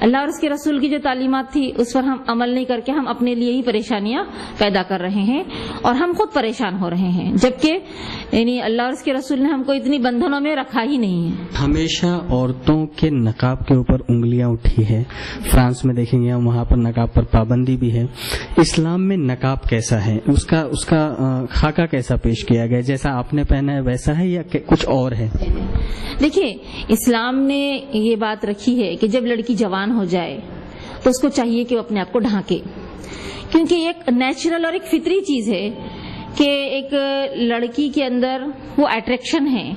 اللہ اور اس کے رسول کی جو تعلیمات تھی اس پر ہم عمل نہیں کر کے ہم اپنے لیے ہی پریشانیاں پیدا کر رہے ہیں اور ہم خود پریشان ہو رہے ہیں، جبکہ یعنی اللہ اور اس کے رسول نے ہم کو اتنی بندھنوں میں رکھا ہی نہیں ہے۔ ہمیشہ عورتوں کے نقاب کے اوپر انگلیاں اٹھی ہے، فرانس میں دیکھیں گے وہاں پر نقاب پر پابندی بھی ہے۔ اسلام میں نقاب کیسا ہے، اس کا خاکہ کیسا پیش کیا گیا، جیسا آپ نے پہنا ہے ویسا ہے یا کچھ اور ہے؟ دیکھیے اسلام نے یہ بات رکھی ہے کہ جب لڑکی جوان ہو جائے تو اس کو چاہیے کہ وہ اپنے آپ کو ڈھانکے، کیونکہ یہ ایک نیچرل اور ایک فطری چیز ہے کہ ایک لڑکی کے اندر وہ اٹریکشن ہے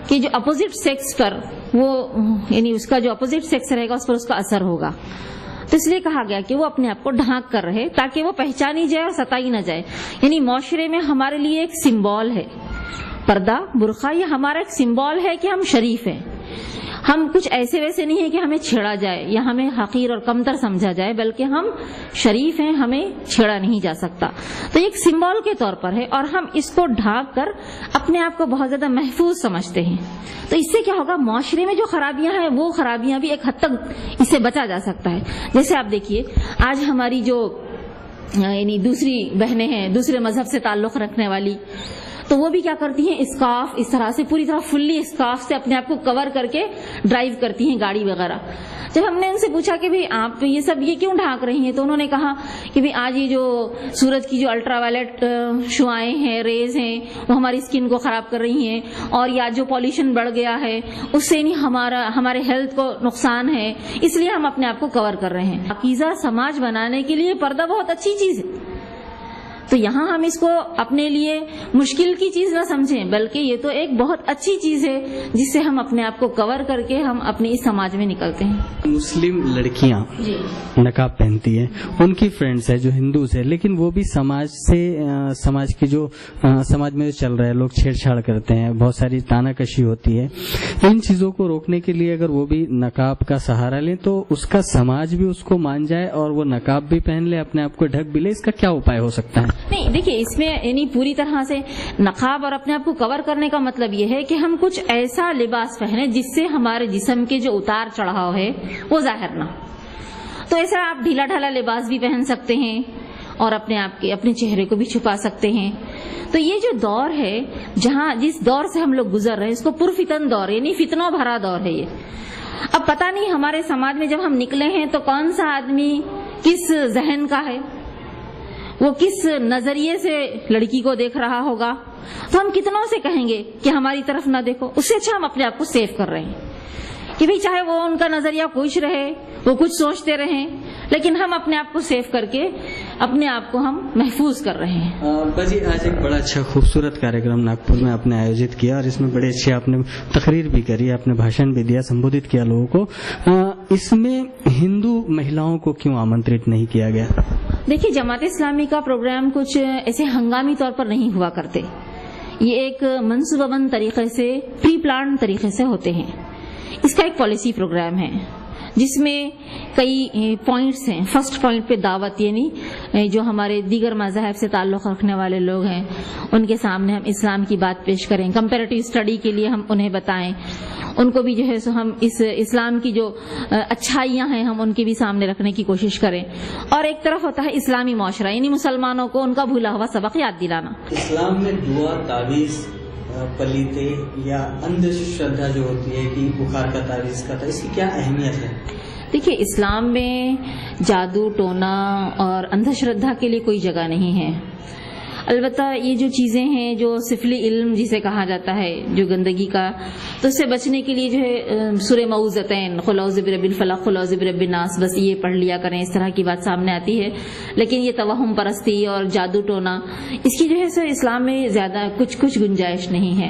کہ جو اپوزٹ سیکس پر وہ یعنی اس کا جو اپوزٹ سیکس رہے گا اس پر اس کا اثر ہوگا، تو اس لیے کہا گیا کہ وہ اپنے آپ کو ڈھانک کر رہے تاکہ وہ پہچانی جائے اور ستائی نہ جائے۔ یعنی معاشرے میں ہمارے لیے ایک سمبول ہے پردہ، برقع، یہ ہمارا ایک سمبول ہے کہ ہم شریف ہیں، ہم کچھ ایسے ویسے نہیں ہیں کہ ہمیں چھیڑا جائے یا ہمیں حقیر اور کمتر سمجھا جائے، بلکہ ہم شریف ہیں، ہمیں چھیڑا نہیں جا سکتا۔ تو ایک سمبول کے طور پر ہے اور ہم اس کو ڈھانک کر اپنے آپ کو بہت زیادہ محفوظ سمجھتے ہیں۔ تو اس سے کیا ہوگا، معاشرے میں جو خرابیاں ہیں وہ خرابیاں بھی ایک حد تک اس سے بچا جا سکتا ہے۔ جیسے آپ دیکھیے آج ہماری جو یعنی دوسری بہنیں ہیں دوسرے مذہب سے تعلق رکھنے والی، تو وہ بھی کیا کرتی ہیں، اسکارف اس طرح سے پوری طرح فلی اسکارف سے اپنے آپ کو کور کر کے ڈرائیو کرتی ہیں گاڑی وغیرہ۔ جب ہم نے ان سے پوچھا کہ بھئی آپ یہ سب یہ کیوں ڈھانک رہی ہیں، تو انہوں نے کہا کہ بھئی آج یہ جو سورج کی جو الٹرا وائلٹ شعاعیں ہیں، ریز ہیں، وہ ہماری اسکن کو خراب کر رہی ہیں، اور یا جو پالوشن بڑھ گیا ہے اس سے نہیں ہمارے ہیلتھ کو نقصان ہے، اس لیے ہم اپنے آپ کو کور کر رہے ہیں۔ پاکیزہ سماج بنانے کے لیے پردہ بہت اچھی چیز ہے، تو یہاں ہم اس کو اپنے لیے مشکل کی چیز نہ سمجھیں، بلکہ یہ تو ایک بہت اچھی چیز ہے جس سے ہم اپنے آپ کو کور کر کے ہم اپنے اس سماج میں نکلتے ہیں۔ مسلم لڑکیاں نقاب پہنتی ہیں، ان کی فرینڈس ہیں جو ہندوز ہیں، لیکن وہ بھی سماج کی جو سماج میں جو چل رہا ہے، لوگ چھیڑ چھاڑ کرتے ہیں، بہت ساری تانا کشی ہوتی ہے۔ ان چیزوں کو روکنے کے لیے اگر وہ بھی نقاب کا سہارا لیں تو اس کا سماج بھی اس کو مان جائے اور وہ نقاب بھی پہن لے، اپنے آپ کو ڈھک بھی لے، اس کا کیا اپائے ہو سکتا ہے؟ نہیں دیکھیے اس میں یعنی پوری طرح سے نقاب اور اپنے آپ کو کور کرنے کا مطلب یہ ہے کہ ہم کچھ ایسا لباس پہنیں جس سے ہمارے جسم کے جو اتار چڑھاؤ ہے وہ ظاہر نہ ہو۔ تو ایسا آپ ڈھیلا ڈھالا لباس بھی پہن سکتے ہیں اور اپنے چہرے کو بھی چھپا سکتے ہیں۔ تو یہ جو دور ہے جس دور سے ہم لوگ گزر رہے ہیں اس کو پرفتن دور یعنی فتنوں بھرا دور ہے یہ۔ اب پتہ نہیں ہمارے سماج میں جب ہم نکلے ہیں تو کون سا آدمی کس ذہن کا ہے، وہ کس نظریے سے لڑکی کو دیکھ رہا ہوگا، تو ہم کتنوں سے کہیں گے کہ ہماری طرف نہ دیکھو۔ اس سے اچھا ہم اپنے آپ کو سیف کر رہے ہیں کہ بھئی چاہے وہ ان کا نظریہ کچھ رہے، وہ کچھ سوچتے رہیں، لیکن ہم اپنے آپ کو سیف کر کے اپنے آپ کو ہم محفوظ کر رہے ہیں۔ باجی آج ایک بڑا اچھا خوبصورت کاریکرم ناگپور میں آپ نے آیوجت کیا اور اس میں بڑے اچھے آپ نے تقریر بھی کری، آپ نے بھاشن بھی دیا، سمبودھت کیا لوگوں کو۔ اس میں ہندو مہیلاؤں کو کیوں آمنترت نہیں کیا گیا؟ دیکھیے جماعت اسلامی کا پروگرام کچھ ایسے ہنگامی طور پر نہیں ہوا کرتے، یہ ایک منصوبہ بند طریقے سے پری پلان طریقے سے ہوتے ہیں۔ اس کا ایک پالیسی پروگرام ہے جس میں کئی پوائنٹس ہیں۔ فرسٹ پوائنٹ پہ دعوت، یعنی جو ہمارے دیگر مذاہب سے تعلق رکھنے والے لوگ ہیں ان کے سامنے ہم اسلام کی بات پیش کریں، کمپیریٹیو اسٹڈی کے لیے ہم انہیں بتائیں، ان کو بھی جو ہے سو ہم اس اسلام کی جو اچھائیاں ہیں ہم ان کے بھی سامنے رکھنے کی کوشش کریں۔ اور ایک طرف ہوتا ہے اسلامی معاشرہ، یعنی مسلمانوں کو ان کا بھولا ہوا سبق یاد دلانا۔ اسلام میں دعا، تعویذ، پلیتے یا اندھ شردھا جو ہوتی ہے کہ بخار کا تعویذ کا تھا، اس کی کیا اہمیت ہے؟ دیکھیے اسلام میں جادو ٹونا اور اندھ شردھا کے لیے کوئی جگہ نہیں ہے۔ البتہ یہ جو چیزیں ہیں جو سفلی علم جسے کہا جاتا ہے، جو گندگی کا، تو اس سے بچنے کے لیے جو ہے سورہ معوذتین، قل اعوذ برب الفلق، قل اعوذ برب الناس، بس یہ پڑھ لیا کریں، اس طرح کی بات سامنے آتی ہے۔ لیکن یہ توہم پرستی اور جادو ٹونا، اس کی جو ہے سو اسلام میں زیادہ کچھ گنجائش نہیں ہے،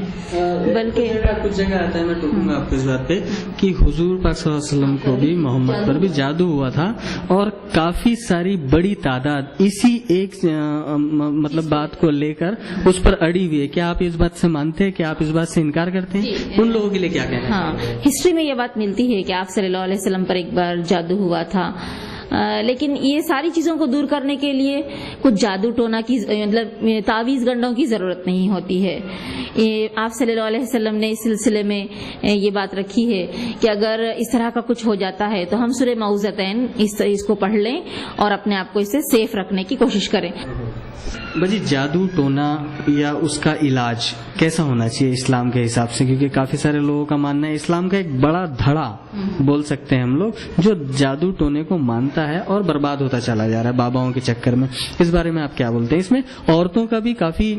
بلکہ کچھ جگہ آتا ہے، میں ٹوکوں گا آپ کو اس بات پہ، کہ حضور پاک صلی اللہ علیہ وسلم کو بھی محمد پر بھی جادو ہوا تھا اور کافی ساری بڑی تعداد اسی ایک مطلب بات کو لے کر اس پر اڑی ہوئی ہے۔ کیا آپ اس بات سے مانتے ہیں کہ آپ اس بات سے انکار کرتے ہیں؟ ان لوگوں کے لیے کیا کہنا ہے؟ ہاں، ہسٹری میں یہ بات ملتی ہے کہ آپ صلی اللہ علیہ وسلم پر ایک بار جادو ہوا تھا، لیکن یہ ساری چیزوں کو دور کرنے کے لیے کچھ جادو ٹونا کی مطلب تعویذ گنڈوں کی ضرورت نہیں ہوتی ہے. آپ صلی اللہ علیہ وسلم نے اس سلسلے میں یہ بات رکھی ہے کہ اگر اس طرح کا کچھ ہو جاتا ہے تو ہم سورہ معوذتین اس کو پڑھ لیں اور اپنے آپ کو اس سے سیف رکھنے کی کوشش کریں. بجی جادو ٹونا یا اس کا علاج کیسا ہونا چاہیے اسلام کے حساب سے؟ کیونکہ کافی سارے لوگوں کا ماننا ہے اسلام کا ایک بڑا دھڑا بول سکتے ہیں ہم لوگ جو جادو ٹونے کو مانتا ہے اور برباد ہوتا چلا جا رہا ہے باباؤں کے چکر میں. اس بارے میں آپ کیا بولتے ہیں؟ اس میں عورتوں کا بھی کافی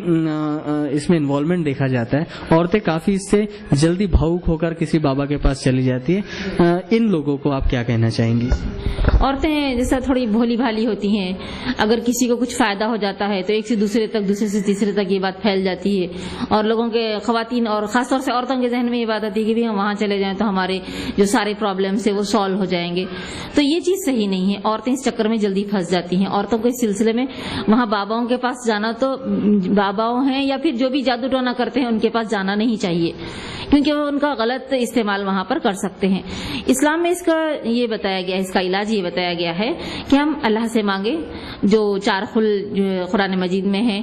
اس میں انوالومنٹ دیکھا جاتا ہے. عورتیں کافی اس سے جلدی بھاؤک ہو کر کسی بابا کے پاس چلی جاتی ہے. ان لوگوں کو آپ کیا کہنا چاہیں گی؟ عورتیں جیسا تھوڑی بھولی بھالی ہوتی ہیں. اگر کسی کو کچھ فائدہ ہو جاتا ہے تو ایک سے دوسرے تک، دوسرے سے تیسرے تک یہ بات پھیل جاتی ہے اور لوگوں کے، خواتین اور خاص طور سے عورتوں کے ذہن میں یہ بات آتی ہے کہ بھی ہم وہاں چلے جائیں تو ہمارے جو سارے پرابلمس ہیں وہ سالو ہو جائیں گے. تو یہ چیز صحیح نہیں ہے. عورتیں اس چکر میں جلدی پھنس جاتی ہیں. عورتوں کو اس سلسلے میں وہاں باباؤں کے پاس جانا، تو باباؤں ہیں یا پھر جو بھی جادو ٹونا کرتے ہیں ان کے پاس جانا نہیں چاہیے، کیونکہ وہ ان کا غلط استعمال وہاں پر کر سکتے ہیں. اسلام میں اس کا یہ بتایا گیا ہے، اس کا علاج یہ بتایا گیا ہے کہ ہم اللہ سے مانگیں جو 4 قرآن مجید میں ہے،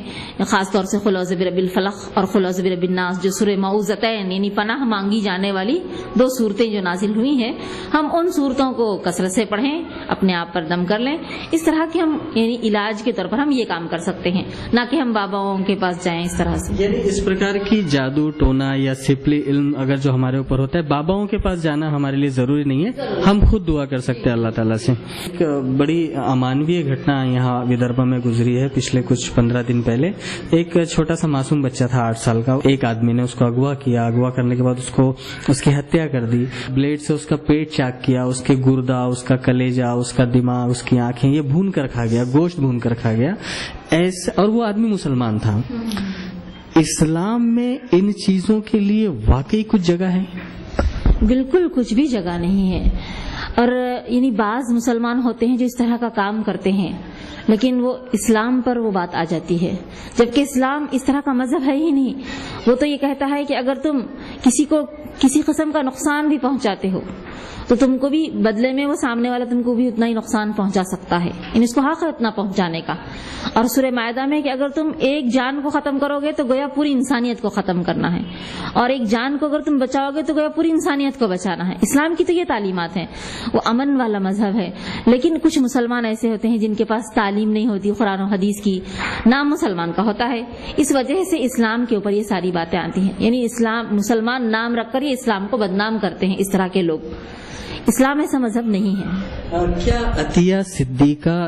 خاص طور سے قل اعوذ برب الفلق اور قل اعوذ برب الناس، جو سورہ معوذتین یعنی پناہ مانگی جانے والی 2 صورتیں جو نازل ہوئی ہیں، ہم ان صورتوں کو کثرت سے پڑھیں، اپنے آپ پر دم کر لیں. اس طرح کے ہم یعنی علاج کے طور پر ہم یہ کام کر سکتے ہیں، نہ کہ ہم باباؤں کے پاس جائیں اس طرح سے. یعنی اس پرکار کی جادو ٹونا یا سپلی علم اگر جو ہمارے اوپر ہوتا ہے، باباؤں کے پاس جانا ہمارے لیے ضروری نہیں ہے. ہم خود دعا کر سکتے ہیں اللہ تعالیٰ سے. ایک بڑی امانوی گھٹنا یہاں ودربھا میں گزری ہے پچھلے کچھ 15 دن پہلے. ایک چھوٹا سا معصوم بچہ تھا 8 سال کا. ایک آدمی نے اس کو اغوا کیا. اغوا کرنے کے بعد اس کی ہتیا کر دی. بلیڈ سے اس کا پیٹ چاک کیا، اس کے گردہ، اس کا کلیجہ، اس کا دماغ، اس کی آنکھیں یہ بھون کر کھا گیا، گوشت بھون کر کھا گیا. اور وہ آدمی مسلمان تھا. اسلام میں ان چیزوں کے لیے واقعی کچھ جگہ ہے؟ بالکل کچھ بھی جگہ نہیں ہے. اور یعنی بعض مسلمان ہوتے ہیں جو اس طرح کا کام کرتے ہیں، لیکن وہ اسلام پر وہ بات آ جاتی ہے، جبکہ اسلام اس طرح کا مذہب ہے ہی نہیں. وہ تو یہ کہتا ہے کہ اگر تم کسی کو کسی قسم کا نقصان بھی پہنچاتے ہو تو تم کو بھی بدلے میں وہ سامنے والا تم کو بھی اتنا ہی نقصان پہنچا سکتا ہے، یعنی اس کو حق ہے اتنا پہنچانے کا. اور سورہ مائدہ میں کہ اگر تم ایک جان کو ختم کرو گے تو گویا پوری انسانیت کو ختم کرنا ہے، اور ایک جان کو اگر تم بچاؤ گے تو گویا پوری انسانیت کو بچانا ہے. اسلام کی تو یہ تعلیمات ہیں. وہ امن والا مذہب ہے. لیکن کچھ مسلمان ایسے ہوتے ہیں جن کے پاس تعلیم نہیں ہوتی قرآن و حدیث کی، نام مسلمان کا ہوتا ہے، اس وجہ سے اسلام کے اوپر یہ ساری باتیں آتی ہیں. یعنی اسلام مسلمان نام رکھ کر یہ اسلام کو بدنام کرتے ہیں اس طرح کے لوگ. اسلام ایسا مذہب نہیں ہے. کیا عطیہ صدیقہ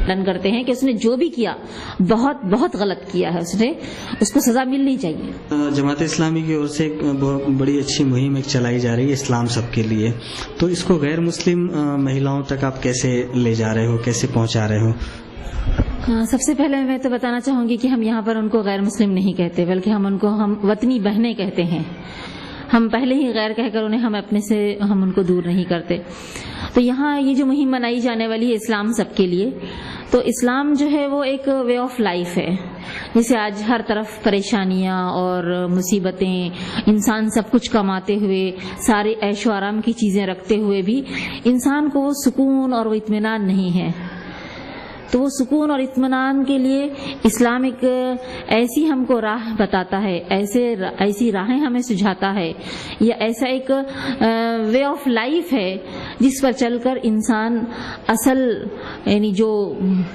اعلان کرتے ہیں کہ اس نے جو بھی کیا بہت بہت غلط کیا ہے، اس کو سزا ملنی چاہیے. جماعت اسلامی کی اور سے ایک بڑی اچھی مہم ایک چلائی جا رہی ہے اسلام سب کے لیے، تو اس کو غیر مسلم مہیلاؤں تک آپ کیسے لے جا رہے ہو، کیسے پہنچا رہے ہو؟ سب سے پہلے میں تو بتانا چاہوں گی کہ ہم یہاں پر ان کو غیر مسلم نہیں کہتے، بلکہ ہم وطنی بہنیں کہتے ہیں. ہم پہلے ہی غیر کہہ کر انہیں ہم ان کو دور نہیں کرتے. تو یہاں یہ جو مہم منائی جانے والی ہے اسلام سب کے لیے، تو اسلام جو ہے وہ ایک وے آف لائف ہے. جیسے آج ہر طرف پریشانیاں اور مصیبتیں، انسان سب کچھ کماتے ہوئے، سارے عیش و آرام کی چیزیں رکھتے ہوئے بھی انسان کو وہ سکون اور وہ اطمینان نہیں ہے. تو وہ سکون اور اطمینان کے لیے اسلام ایک ایسی ہم کو راہ بتاتا ہے، ایسی راہیں ہمیں سجھاتا ہے، یا ایسا ایک وے آف لائف ہے جس پر چل کر انسان اصل یعنی جو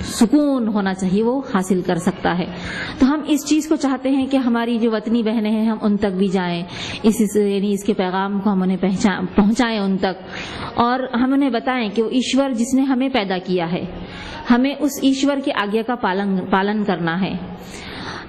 سکون ہونا چاہیے وہ حاصل کر سکتا ہے. تو ہم اس چیز کو چاہتے ہیں کہ ہماری جو وطنی بہنیں ہیں ہم ان تک بھی جائیں، یعنی اس کے پیغام کو ہم انہیں پہنچائیں ان تک، اور ہم انہیں بتائیں کہ وہ ایشور جس نے ہمیں پیدا کیا ہے، ہمیں اس ایشور کی آگیا کا پالن کرنا ہے.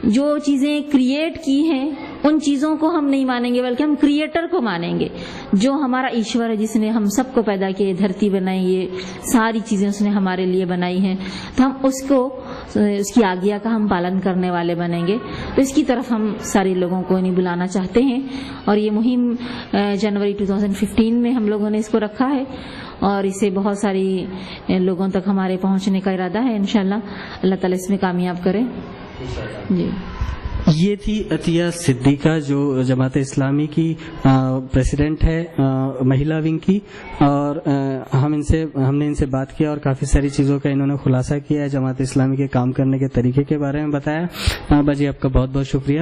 جو چیزیں کریٹ کی ہیں ان چیزوں کو ہم نہیں مانیں گے، بلکہ ہم کریٹر کو مانیں گے، جو ہمارا ایشور ہے، جس نے ہم سب کو پیدا کیا، دھرتی بنائی، یہ ساری چیزیں اس نے ہمارے لیے بنائی ہیں. تو ہم اس کی آگیا کا ہم پالن کرنے والے بنیں گے. تو اس کی طرف ہم سارے لوگوں کو نہیں بلانا چاہتے ہیں، اور یہ مہم جنوری 2015 میں ہم لوگوں نے اس کو رکھا ہے، اور اسے بہت ساری لوگوں تک ہمارے پہنچنے کا ارادہ ہے. انشاءاللہ اللہ تعالیٰ اس میں کامیاب کرے. جی، یہ تھی عطیہ صدیقہ جو جماعت اسلامی کی پریزیڈنٹ ہے مہیلا ونگ کی، اور ہم ہم نے ان سے بات کیا اور کافی ساری چیزوں کا انہوں نے خلاصہ کیا ہے، جماعت اسلامی کے کام کرنے کے طریقے کے بارے میں بتایا۔ ابا جی آپ کا بہت بہت شکریہ۔